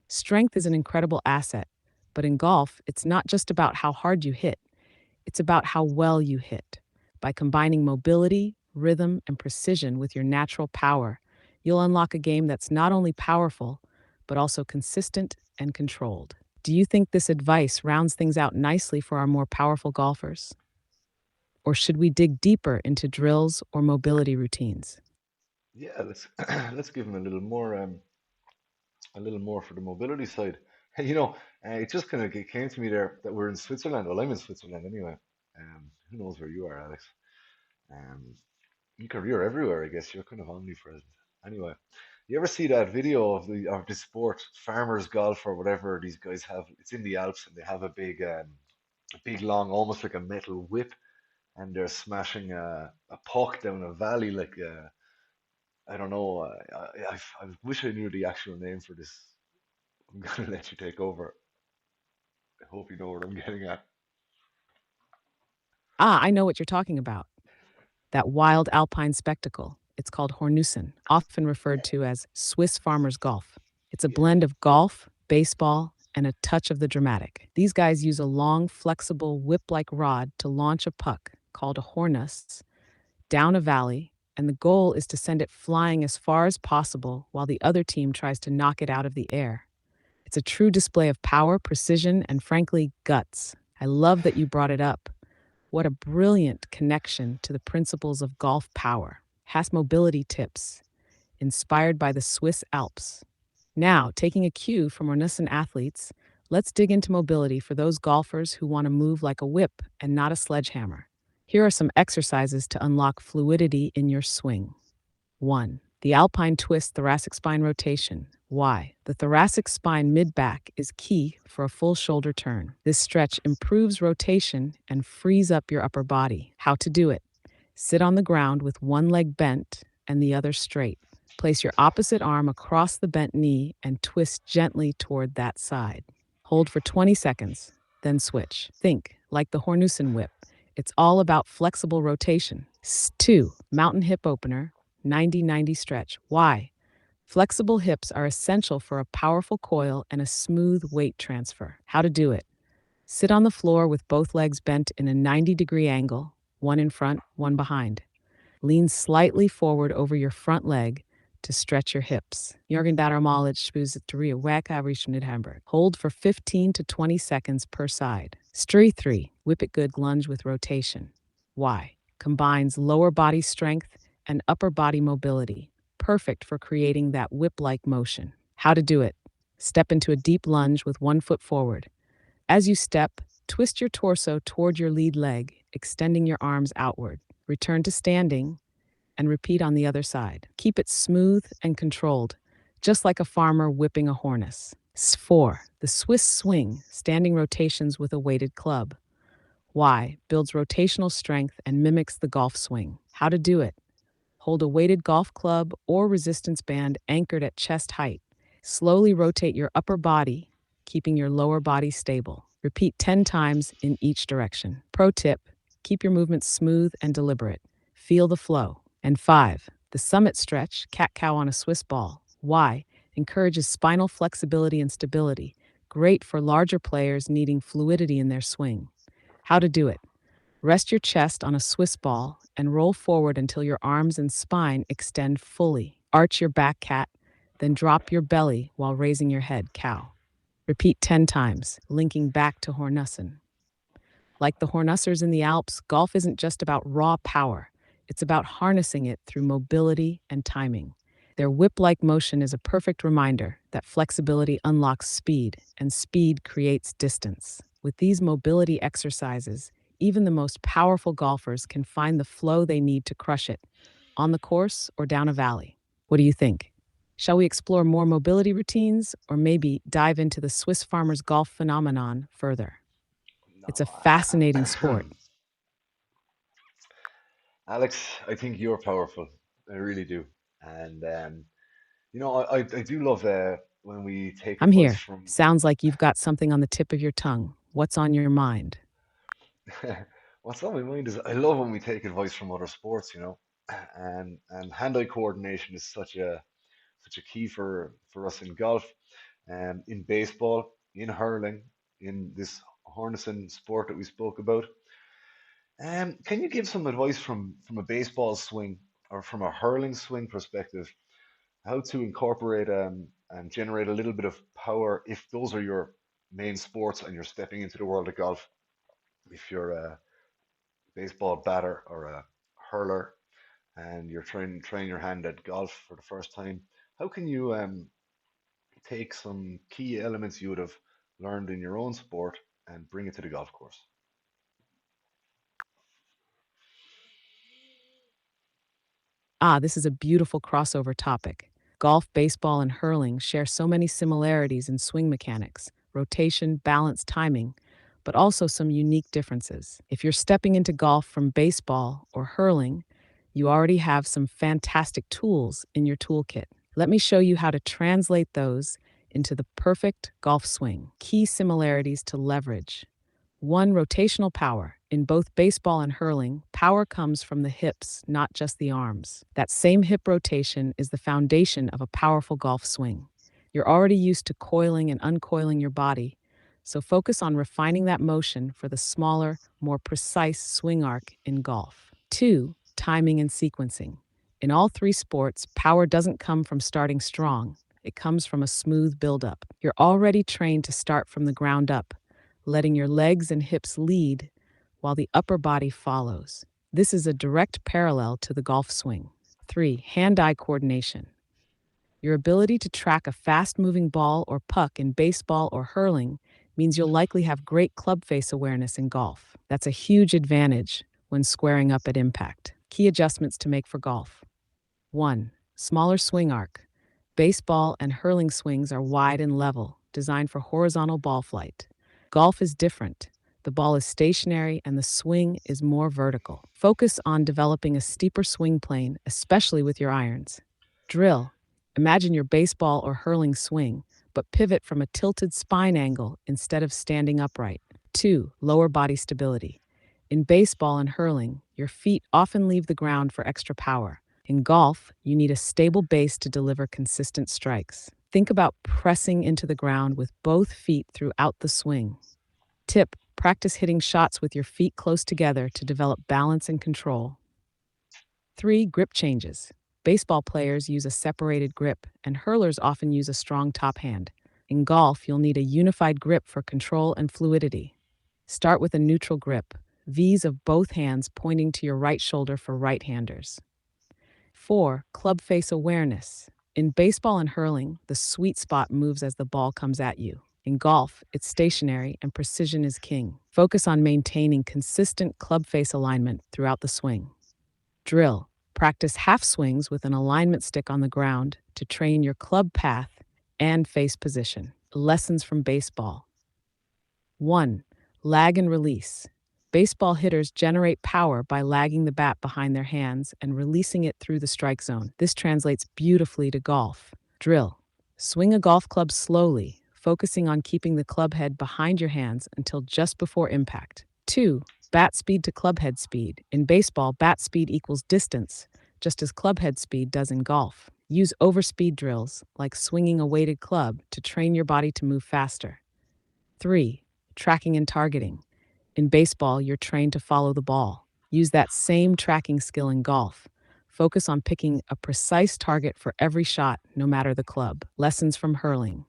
strength is an incredible asset, but in golf, it's not just about how hard you hit, it's about how well you hit. By combining mobility, rhythm, and precision with your natural power, you'll unlock a game that's not only powerful, but also consistent and controlled. Do you think this advice rounds things out nicely for our more powerful golfers? Or should we dig deeper into drills or mobility routines? Yeah, let's let's give him a little more for the mobility side. You know, it just kind of came to me there that we're in Switzerland. Well, I'm in Switzerland anyway. Who knows where you are, Alex? Um, you're everywhere, I guess. You're kind of omnipresent. Anyway, you ever see that video of the sport, farmers golf or whatever these guys have? It's in the Alps and they have a big long, almost like a metal whip, and they're smashing a puck down a valley like I don't know. I wish I knew the actual name for this. I'm gonna let you take over. I hope you know what I'm getting at. Ah, I know what you're talking about. That wild alpine spectacle. It's called Hornussen, often referred to as Swiss farmers golf. It's a Yeah, blend of golf, baseball, and a touch of the dramatic. These guys use a long, flexible, whip like rod to launch a puck, called a Hornuss, down a valley, and the goal is to send it flying as far as possible while the other team tries to knock it out of the air. It's a true display of power, precision, and frankly, guts. I love that you brought it up. What a brilliant connection to the principles of golf power. Has mobility tips, inspired by the Swiss Alps. Now, taking a cue from Ornissen athletes, let's dig into mobility for those golfers who want to move like a whip and not a sledgehammer. Here are some exercises to unlock fluidity in your swing. 1. The Alpine Twist Thoracic Spine Rotation. Why? The thoracic spine mid-back is key for a full shoulder turn. This stretch improves rotation and frees up your upper body. How to do it? Sit on the ground with one leg bent and the other straight. Place your opposite arm across the bent knee and twist gently toward that side. Hold for 20 seconds, then switch. Think like the Hornussen whip. It's all about flexible rotation. 2. Mountain hip opener, 90-90 stretch. Why? Flexible hips are essential for a powerful coil and a smooth weight transfer. How to do it? Sit on the floor with both legs bent in a 90-degree angle, one in front, one behind. Lean slightly forward over your front leg to stretch your hips. Hold for 15 to 20 seconds per side. Story 3. Whip it good lunge with rotation. Why? Combines lower body strength and upper body mobility. Perfect for creating that whip-like motion. How to do it. Step into a deep lunge with one foot forward. As you step, twist your torso toward your lead leg, extending your arms outward. Return to standing and repeat on the other side. Keep it smooth and controlled, just like a farmer whipping a harness. 4. The Swiss swing, standing rotations with a weighted club. Why? Builds rotational strength and mimics the golf swing. How to do it. Hold a weighted golf club or resistance band anchored at chest height. Slowly rotate your upper body, keeping your lower body stable. Repeat 10 times in each direction. Pro tip, keep your movements smooth and deliberate. Feel the flow. And 5. The summit stretch, cat-cow on a Swiss ball. Why? Encourages spinal flexibility and stability. Great for larger players needing fluidity in their swing. How to do it. Rest your chest on a Swiss ball and roll forward until your arms and spine extend fully. Arch your back cat, then drop your belly while raising your head cow. Repeat 10 times, linking back to Hornussen. Like the Hornussers in the Alps, golf isn't just about raw power. It's about harnessing it through mobility and timing. Their whip-like motion is a perfect reminder that flexibility unlocks speed, and speed creates distance. With these mobility exercises, even the most powerful golfers can find the flow they need to crush it, on the course or down a valley. What do you think? Shall we explore more mobility routines, or maybe dive into the Swiss farmer's golf phenomenon further? No, It's a fascinating sport. Alex, I think you're powerful. I really do. And I do love when we take I'm advice here. from. Sounds like you've got something on the tip of your tongue. What's on your mind? What's on my mind is I love when we take advice from other sports, and hand-eye coordination is such a key for us in golf, in baseball, in hurling, in this harnessing sport that we spoke about. Can you give some advice from a baseball swing or from a hurling swing perspective, how to incorporate and generate a little bit of power if those are your main sports and you're stepping into the world of golf? If you're a baseball batter or a hurler and you're trying your hand at golf for the first time, how can you take some key elements you would have learned in your own sport and bring it to the golf course? This is a beautiful crossover topic. Golf, baseball, and hurling share so many similarities in swing mechanics, rotation, balance, timing, but also some unique differences. If you're stepping into golf from baseball or hurling, you already have some fantastic tools in your toolkit. Let me show you how to translate those into the perfect golf swing. Key similarities to leverage. 1. Rotational power. In both baseball and hurling, power comes from the hips, not just the arms. That same hip rotation is the foundation of a powerful golf swing. You're already used to coiling and uncoiling your body, so focus on refining that motion for the smaller, more precise swing arc in golf. 2. Timing and sequencing. In all three sports, power doesn't come from starting strong. It comes from a smooth buildup. You're already trained to start from the ground up, letting your legs and hips lead while the upper body follows. This is a direct parallel to the golf swing. 3. Hand-eye coordination. Your ability to track a fast-moving ball or puck in baseball or hurling means you'll likely have great club face awareness in golf. That's a huge advantage when squaring up at impact. Key adjustments to make for golf. 1. Smaller swing arc. Baseball and hurling swings are wide and level, designed for horizontal ball flight. Golf is different. The ball is stationary and the swing is more vertical. Focus on developing a steeper swing plane, especially with your irons. Drill. Imagine your baseball or hurling swing, but pivot from a tilted spine angle instead of standing upright. 2. Lower body stability. In baseball and hurling, your feet often leave the ground for extra power. In golf, you need a stable base to deliver consistent strikes. Think about pressing into the ground with both feet throughout the swing. Tip: Practice hitting shots with your feet close together to develop balance and control. 3. Grip changes. Baseball players use a separated grip, and hurlers often use a strong top hand. In golf, you'll need a unified grip for control and fluidity. Start with a neutral grip, V's of both hands pointing to your right shoulder for right-handers. 4. Club face awareness. In baseball and hurling, the sweet spot moves as the ball comes at you. In golf, it's stationary and precision is king. Focus on maintaining consistent club face alignment throughout the swing. Drill. Practice half swings with an alignment stick on the ground to train your club path and face position. Lessons from baseball. 1. Lag and release. Baseball hitters generate power by lagging the bat behind their hands and releasing it through the strike zone. This translates beautifully to golf. Drill. Swing a golf club slowly, focusing on keeping the club head behind your hands until just before impact. 2. Bat speed to club head speed. In baseball, bat speed equals distance, just as club head speed does in golf. Use overspeed drills, like swinging a weighted club, to train your body to move faster. 3. Tracking and targeting. In baseball, you're trained to follow the ball. Use that same tracking skill in golf. Focus on picking a precise target for every shot, no matter the club. Lessons from hurling.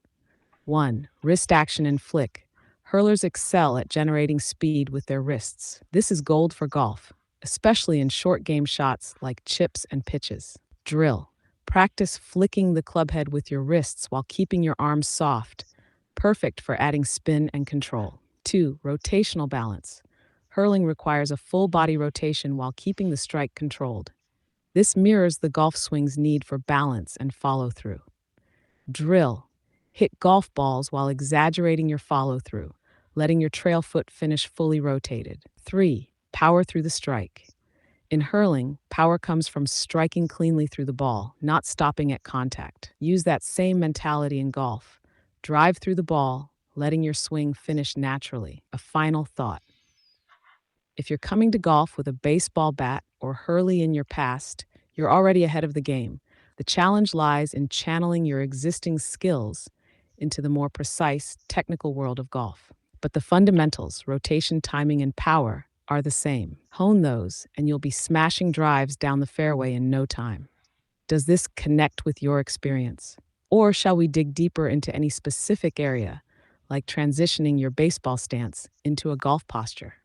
1. Wrist action and flick. Hurlers excel at generating speed with their wrists. This is gold for golf, especially in short game shots like chips and pitches. Drill. Practice flicking the club head with your wrists while keeping your arms soft, perfect for adding spin and control. 2. Rotational balance. Hurling requires a full body rotation while keeping the strike controlled. This mirrors the golf swing's need for balance and follow through. Drill. Hit golf balls while exaggerating your follow through, letting your trail foot finish fully rotated. 3. Power through the strike. In hurling, power comes from striking cleanly through the ball, not stopping at contact. Use that same mentality in golf. Drive through the ball, letting your swing finish naturally. A final thought. If you're coming to golf with a baseball bat or hurley in your past, you're already ahead of the game. The challenge lies in channeling your existing skills into the more precise, technical world of golf. But the fundamentals, rotation, timing, and power, are the same. Hone those, and you'll be smashing drives down the fairway in no time. Does this connect with your experience? Or shall we dig deeper into any specific area, like transitioning your baseball stance into a golf posture?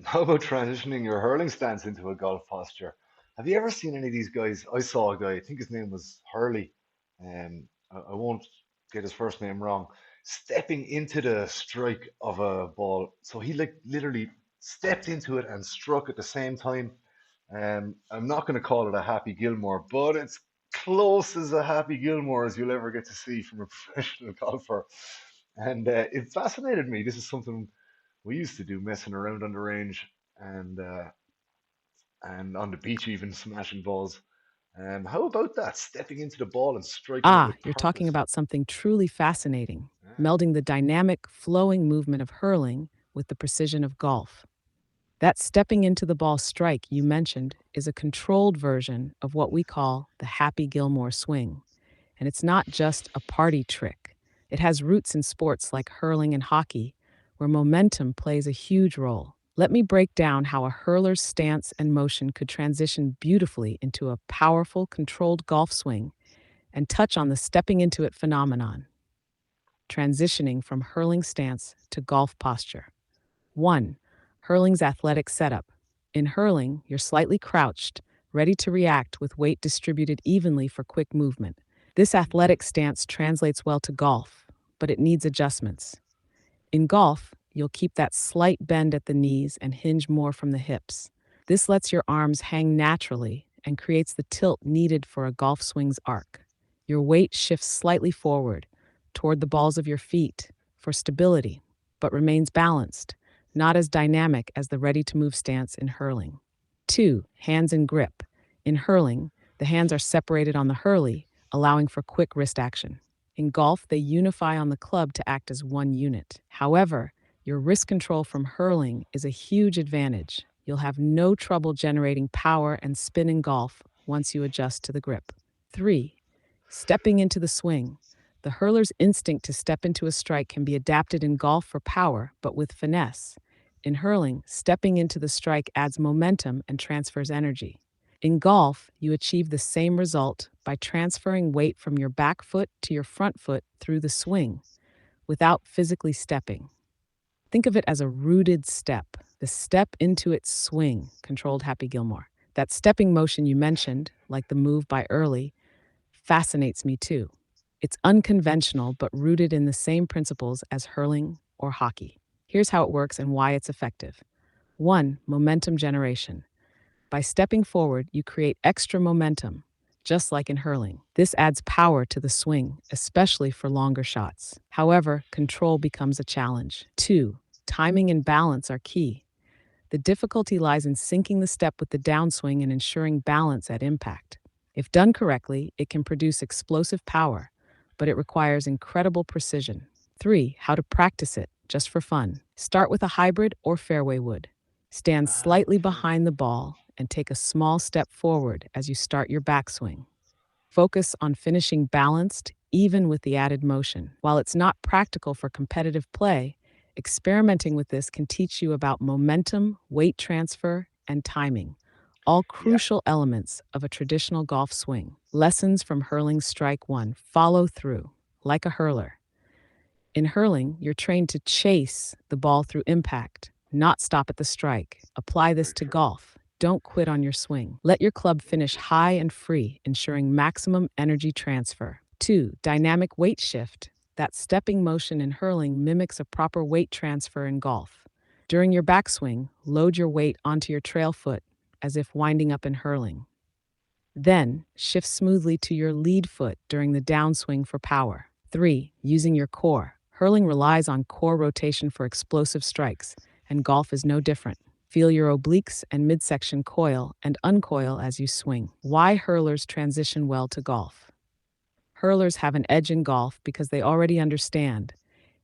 How about transitioning your hurling stance into a golf posture? Have you ever seen any of these guys? I saw a guy, I think his name was Hurley. I won't get his first name wrong. Stepping into the strike of a ball, so he like literally stepped into it and struck at the same time. I'm not going to call it a Happy Gilmore, but it's close as a Happy Gilmore as you'll ever get to see from a professional golfer. And it fascinated me. This is something we used to do, messing around on the range and on the beach, even smashing balls. How about that? Stepping into the ball and striking it Ah, with you're talking purpose. about something truly fascinating, Yeah. melding the dynamic, flowing movement of hurling with the precision of golf. That stepping into the ball strike you mentioned is a controlled version of what we call the Happy Gilmore swing. And it's not just a party trick. It has roots in sports like hurling and hockey, where momentum plays a huge role. Let me break down how a hurler's stance and motion could transition beautifully into a powerful, controlled golf swing and touch on the stepping into it phenomenon, transitioning from hurling stance to golf posture. 1. Hurling's athletic setup. In hurling, you're slightly crouched, ready to react with weight distributed evenly for quick movement. This Mhm. athletic stance translates well to golf, but it needs adjustments. In golf, you'll keep that slight bend at the knees and hinge more from the hips. This lets your arms hang naturally and creates the tilt needed for a golf swing's arc. Your weight shifts slightly forward, toward the balls of your feet, for stability, but remains balanced, not as dynamic as the ready to move stance in hurling. 2. Hands and grip. In hurling, the hands are separated on the hurley, allowing for quick wrist action. In golf, they unify on the club to act as one unit. However, your wrist control from hurling is a huge advantage. You'll have no trouble generating power and spin in golf once you adjust to the grip. 3. Stepping into the swing. The hurler's instinct to step into a strike can be adapted in golf for power, but with finesse. In hurling, stepping into the strike adds momentum and transfers energy. In golf, you achieve the same result by transferring weight from your back foot to your front foot through the swing without physically stepping. Think of it as a rooted step, the step into its swing, controlled Happy Gilmore. That stepping motion you mentioned, like the move by Early, fascinates me too. It's unconventional but rooted in the same principles as hurling or hockey. Here's how it works and why it's effective. 1. Momentum generation. By stepping forward, you create extra momentum, just like in hurling. This adds power to the swing, especially for longer shots. However, control becomes a challenge. 2. Timing and balance are key. The difficulty lies in syncing the step with the downswing and ensuring balance at impact. If done correctly, it can produce explosive power, but it requires incredible precision. 3. How to practice it, just for fun. Start with a hybrid or fairway wood. Stand Ah, slightly okay. behind the ball and take a small step forward as you start your backswing. Focus on finishing balanced, even with the added motion. While it's not practical for competitive play, experimenting with this can teach you about momentum, weight transfer, and timing, all Yeah. crucial elements of a traditional golf swing. Lessons from Hurling Strike 1: follow through, like a hurler. In hurling, you're trained to chase the ball through impact, not stop at the strike. Apply this Very to true. golf. Don't quit on your swing. Let your club finish high and free, ensuring maximum energy transfer. 2. Dynamic weight shift. That stepping motion in hurling mimics a proper weight transfer in golf. During your backswing, load your weight onto your trail foot as if winding up in hurling. Then, shift smoothly to your lead foot during the downswing for power. 3. Using your core. Hurling relies on core rotation for explosive strikes, and golf is no different. Feel your obliques and midsection coil and uncoil as you swing. Why hurlers transition well to golf? Hurlers have an edge in golf because they already understand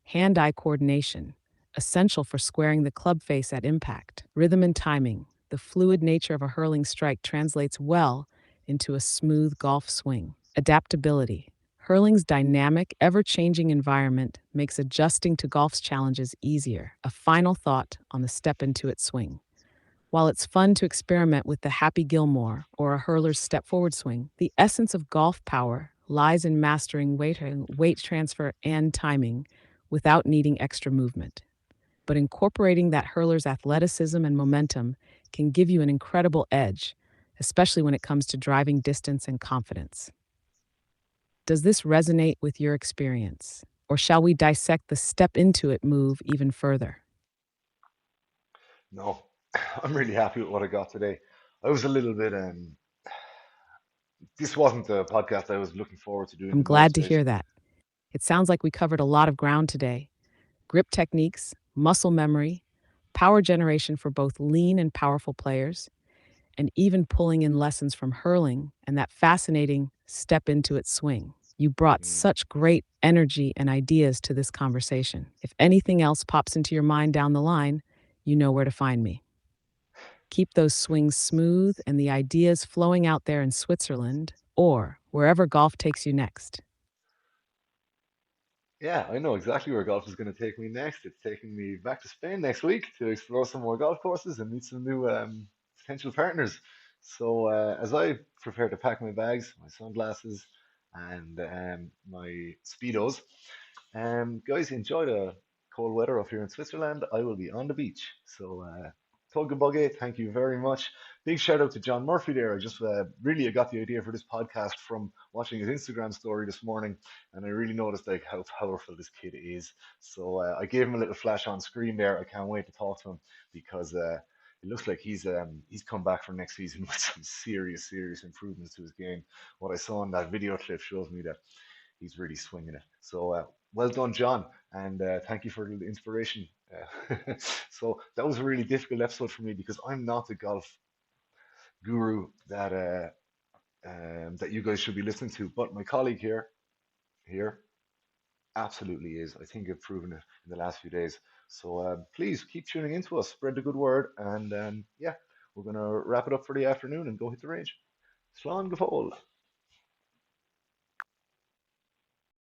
hand eye coordination, essential for squaring the club face at impact. Rhythm and timing. The fluid nature of a hurling strike translates well into a smooth golf swing. Adaptability. Hurling's dynamic, ever changing environment makes adjusting to golf's challenges easier. A final thought on the step into its swing. While it's fun to experiment with the Happy Gilmore or a hurler's step forward swing, the essence of golf power lies in mastering weight transfer and timing without needing extra movement. But incorporating that hurler's athleticism and momentum can give you an incredible edge, especially when it comes to driving distance and confidence. Does this resonate with your experience? Or shall we dissect the step into it move even further? No, I'm really happy with what I got today. I was a little bit this wasn't the podcast I was looking forward to doing I'm the most glad to today. hear that. It sounds like we covered a lot of ground today: grip techniques, muscle memory, power generation for both lean and powerful players, and even pulling in lessons from hurling and that fascinating step into its swing. You brought Mm. such great energy and ideas to this conversation. If anything else pops into your mind down the line, you know where to find me. Keep those swings smooth and the ideas flowing out there in Switzerland or wherever golf takes you next. Yeah, I know exactly where golf is going to take me next. It's taking me back to Spain next week to explore some more golf courses and meet some new potential partners. So, as I prepare to pack my bags, my sunglasses, and my Speedos, guys, enjoy the cold weather up here in Switzerland. I will be on the beach. So, Tug Buggy, thank you very much. Big shout out to John Murphy there. I just really I got the idea for this podcast from watching his Instagram story this morning, and I really noticed like how powerful this kid is. So I gave him a little flash on screen there. I can't wait to talk to him because it looks like he's come back for next season with some serious improvements to his game. What I saw in that video clip shows me that he's really swinging it. So well done, John, and thank you for the inspiration. So that was a really difficult episode for me because I'm not the golf guru that you guys should be listening to, but my colleague here absolutely is. I think I've proven it in the last few days. So please keep tuning into us, spread the good word, and yeah, we're gonna wrap it up for the afternoon and go hit the range. Slán go fóill.